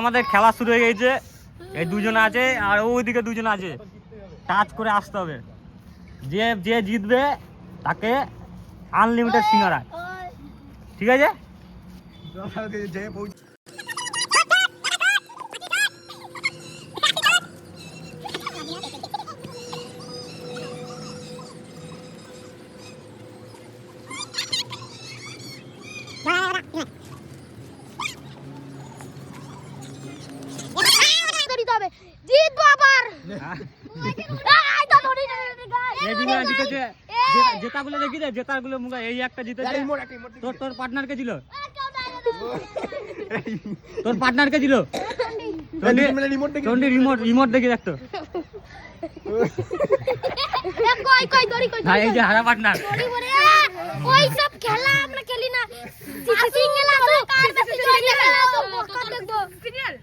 আমাদের খেলা শুরু হয়ে গেছে। এই দুজন আছে আর ওইদিকে দুজন আছে, টাচ করে আসতে হবে। যে যে জিতবে তাকে আনলিমিটেড সিঙ্গারা, ঠিক আছে? জেতাগুলো দেখি রে, জেতাগুলো মুখে এই একটা জিতেছে। তোর পার্টনারকে দিল, তোর পার্টনারকে দিল। রিমোট দেখি দেখতো। এই যে হারা পার্টনার। ওই সব খেলা আমরা খেলি না। সিঙ্গেল আছে কার বেশি জয় খেলা তো মক্কা দেখবো। সিঙ্গেল